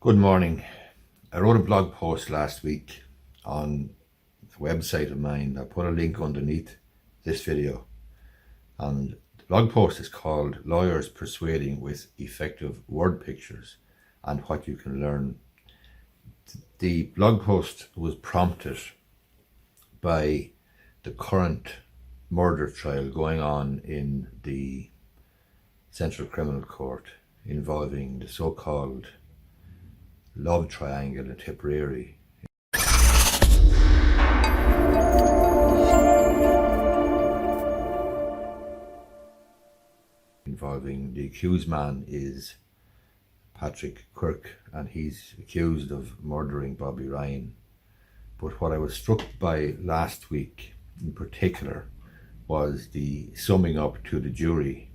Good morning. I wrote a blog post last week on a website of mine. I put a link underneath this video, and the blog post is called Lawyers Persuading with Effective Word Pictures and What You Can Learn. The blog post was prompted by the current murder trial going on in the Central Criminal Court involving the so-called love triangle in Tipperary. Involving the accused man is Patrick Quirk, and he's accused of murdering Bobby Ryan. But what I was struck by last week in particular was the summing up to the jury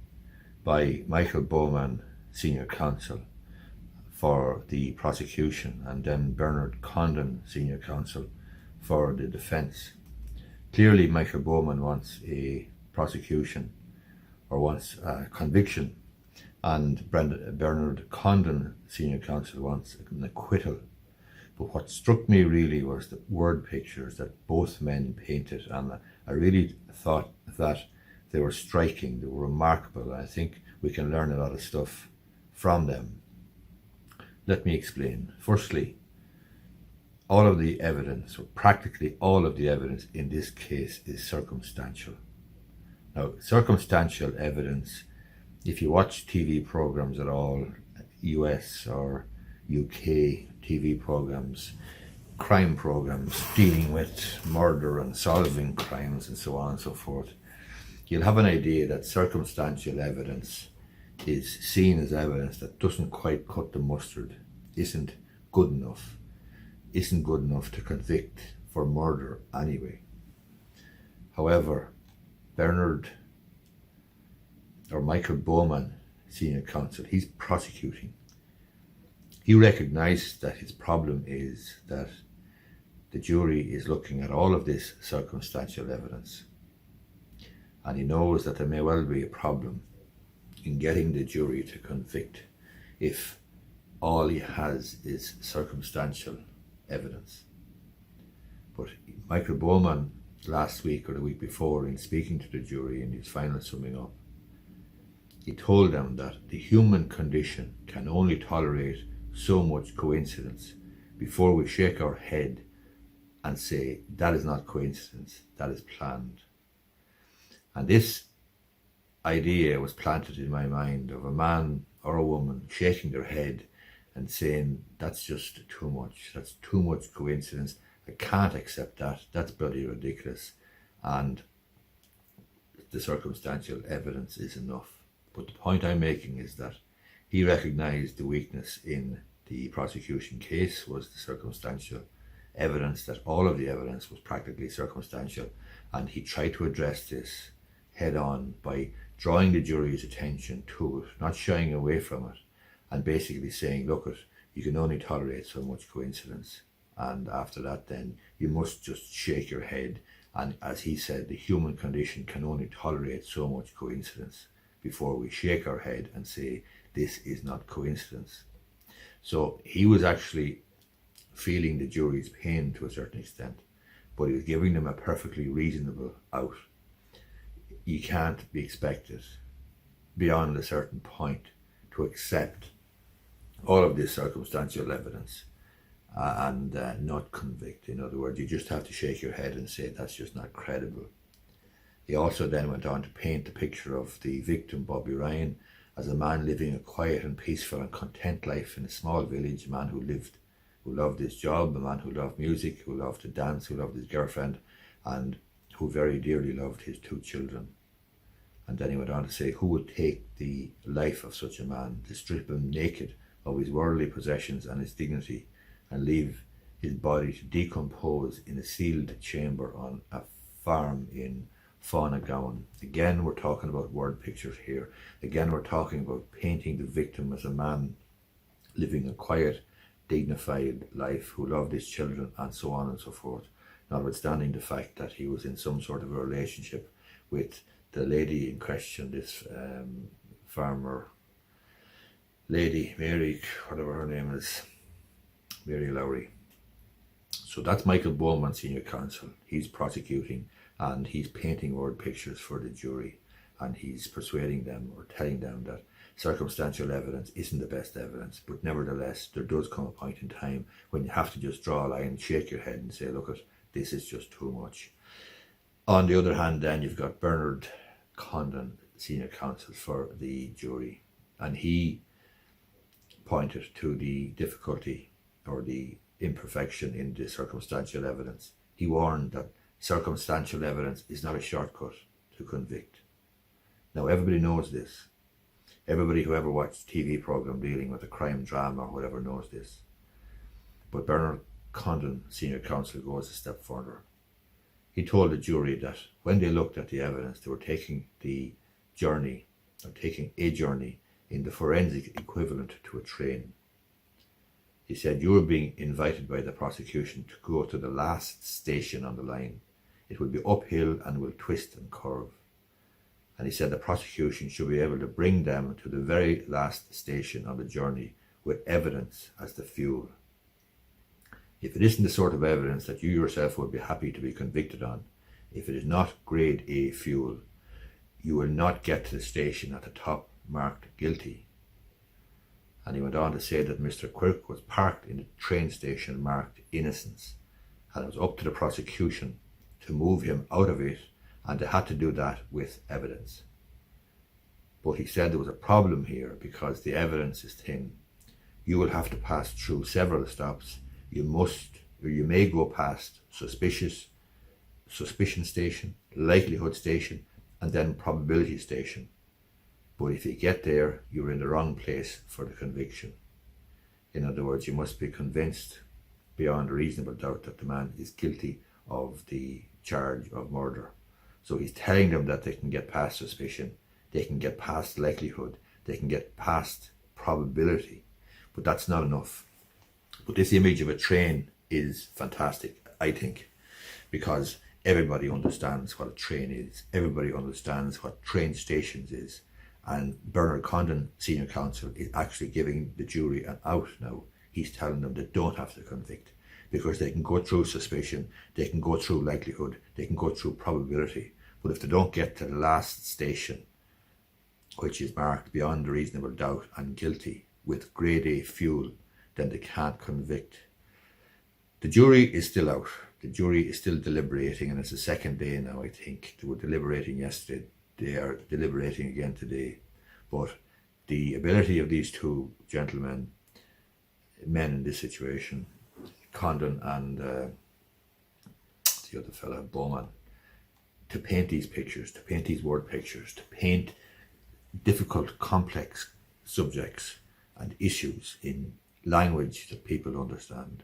by Michael Bowman, Senior Counsel for the prosecution, and then Bernard Condon, Senior Counsel for the defence. Clearly Michael Bowman wants a prosecution or wants a conviction, and Bernard Condon, Senior Counsel, wants an acquittal. But what struck me really was the word pictures that both men painted, and I really thought that they were striking, they were remarkable, and I think we can learn a lot of stuff from them. Let me explain. Firstly, all of the evidence, or practically all of the evidence in this case, is circumstantial. Now, circumstantial evidence, if you watch TV programs at all, US or UK TV programs, crime programs dealing with murder and solving crimes and so on and so forth, you'll have an idea that circumstantial evidence is seen as evidence that doesn't quite cut the mustard, isn't good enough to convict for murder anyway. However, Michael Bowman, Senior Counsel, he's prosecuting. He recognised that his problem is that the jury is looking at all of this circumstantial evidence, and he knows that there may well be a problem in getting the jury to convict if all he has is circumstantial evidence. But Michael Bowman, last week or the week before, in speaking to the jury in his final summing up, he told them that the human condition can only tolerate so much coincidence before we shake our head and say, that is not coincidence, that is planned. And this idea was planted in my mind of a man or a woman shaking their head and saying, that's just too much, that's too much coincidence, I can't accept that, that's bloody ridiculous, and the circumstantial evidence is enough. But the point I'm making is that he recognised the weakness in the prosecution case was the circumstantial evidence, that all of the evidence was practically circumstantial, and he tried to address this head on by drawing the jury's attention to it, not shying away from it, and basically saying, look, you can only tolerate so much coincidence, and after that then you must just shake your head, and as he said, the human condition can only tolerate so much coincidence before we shake our head and say, this is not coincidence. So he was actually feeling the jury's pain to a certain extent, but he was giving them a perfectly reasonable out. You can't be expected beyond a certain point to accept all of this circumstantial evidence and not convict. In other words, you just have to shake your head and say that's just not credible. He also then went on to paint the picture of the victim, Bobby Ryan, as a man living a quiet and peaceful and content life in a small village, a man who loved his job, a man who loved music, who loved to dance, who loved his girlfriend, and who very dearly loved his 2 children. And then he went on to say, who would take the life of such a man, to strip him naked of his worldly possessions and his dignity, and leave his body to decompose in a sealed chamber on a farm in Faunagowan. Again, we're talking about word pictures here. Again, we're talking about painting the victim as a man living a quiet, dignified life, who loved his children, and so on and so forth, notwithstanding the fact that he was in some sort of a relationship with the lady in question, this farmer lady, Mary, whatever her name is. Mary Lowry. So that's Michael Bowman, Senior Counsel. He's prosecuting and he's painting word pictures for the jury, and he's persuading them or telling them that circumstantial evidence isn't the best evidence, but nevertheless there does come a point in time when you have to just draw a line, shake your head and say, look, this is just too much. On the other hand, then you've got Bernard Condon, Senior Counsel for the jury, and he pointed to the difficulty or the imperfection in the circumstantial evidence. He warned that circumstantial evidence is not a shortcut to convict. Now everybody knows this. Everybody who ever watched a TV program dealing with a crime drama or whatever knows this. But Bernard Condon, Senior Counsel, goes a step further. He told the jury that when they looked at the evidence, they were taking a journey in the forensic equivalent to a train. He said, you were being invited by the prosecution to go to the last station on the line. It will be uphill and will twist and curve. And he said the prosecution should be able to bring them to the very last station on the journey with evidence as the fuel. If it isn't the sort of evidence that you yourself would be happy to be convicted on, if it is not grade A fuel, you will not get to the station at the top marked guilty. And he went on to say that Mr. Quirk was parked in a train station marked innocence, and it was up to the prosecution to move him out of it, and they had to do that with evidence. But he said there was a problem here because the evidence is thin. You will have to pass through several stops. You may go past suspicion station, likelihood station, and then probability station. But if you get there, you're in the wrong place for the conviction. In other words, you must be convinced beyond a reasonable doubt that the man is guilty of the charge of murder. So he's telling them that they can get past suspicion, they can get past likelihood, they can get past probability, but that's not enough. But this image of a train is fantastic, I think, because everybody understands what a train is, everybody understands what train stations is, and Bernard Condon, Senior Counsel, is actually giving the jury an out now. He's telling them they don't have to convict because they can go through suspicion, they can go through likelihood, they can go through probability. But if they don't get to the last station, which is marked beyond a reasonable doubt and guilty with grade A fuel, then they can't convict. The jury is still out. The jury is still deliberating, and it's the second day now, I think. They were deliberating yesterday. They are deliberating again today. But the ability of these two gentlemen, men in this situation, Condon and the other fellow, Bowman, to paint these pictures, to paint these word pictures, to paint difficult, complex subjects and issues in language that people understand.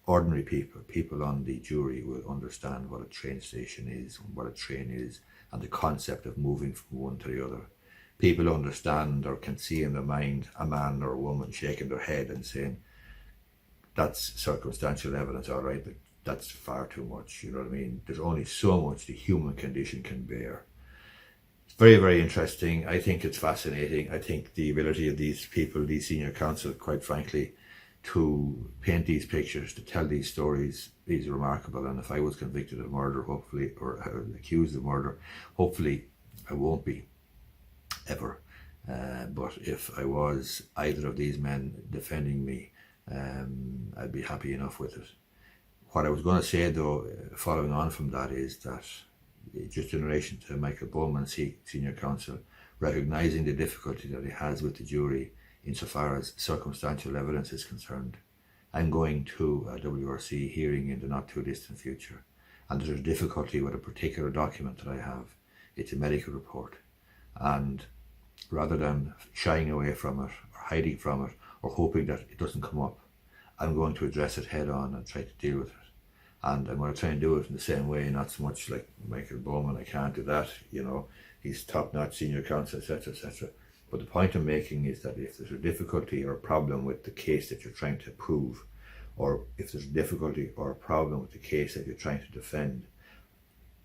Ordinary people on the jury will understand what a train station is, what a train is, and the concept of moving from one to the other. People understand or can see in their mind a man or a woman shaking their head and saying, that's circumstantial evidence, all right, but that's far too much, you know what I mean? There's only so much the human condition can bear. It's very, very interesting. I think it's fascinating. I think the ability of these people, these senior counsel, quite frankly, to paint these pictures, to tell these stories is remarkable. And if I was convicted of murder, hopefully, or accused of murder, hopefully I won't be, ever. But if I was either of these men defending me, I'd be happy enough with it. What I was going to say though, following on from that, is that just in relation to Michael Bowman, Senior Counsel, recognising the difficulty that he has with the jury insofar as circumstantial evidence is concerned. I'm going to a WRC hearing in the not too distant future, and there's a difficulty with a particular document that I have. It's a medical report, and rather than shying away from it or hiding from it or hoping that it doesn't come up, I'm going to address it head on and try to deal with it. And I'm going to try and do it in the same way, not so much like Michael Bowman. I can't do that, you know, he's top-notch senior counsel, etc., etc. But the point I'm making is that if there's a difficulty or a problem with the case that you're trying to prove, or if there's a difficulty or a problem with the case that you're trying to defend,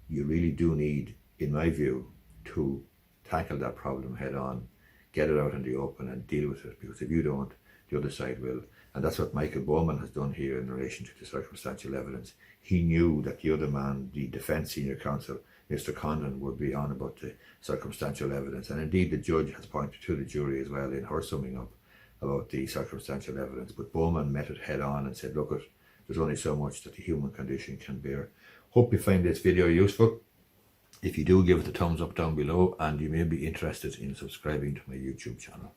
you really do need, in my view, to tackle that problem head on, get it out in the open and deal with it, because if you don't, the other side will. And that's what Michael Bowman has done here in relation to the circumstantial evidence. He knew that the other man, the defence senior counsel, Mr. Condon, would be on about the circumstantial evidence. And indeed the judge has pointed to the jury as well in her summing up about the circumstantial evidence. But Bowman met it head on and said, look, there's only so much that the human condition can bear. Hope you find this video useful. If you do, give it a thumbs up down below, and you may be interested in subscribing to my YouTube channel.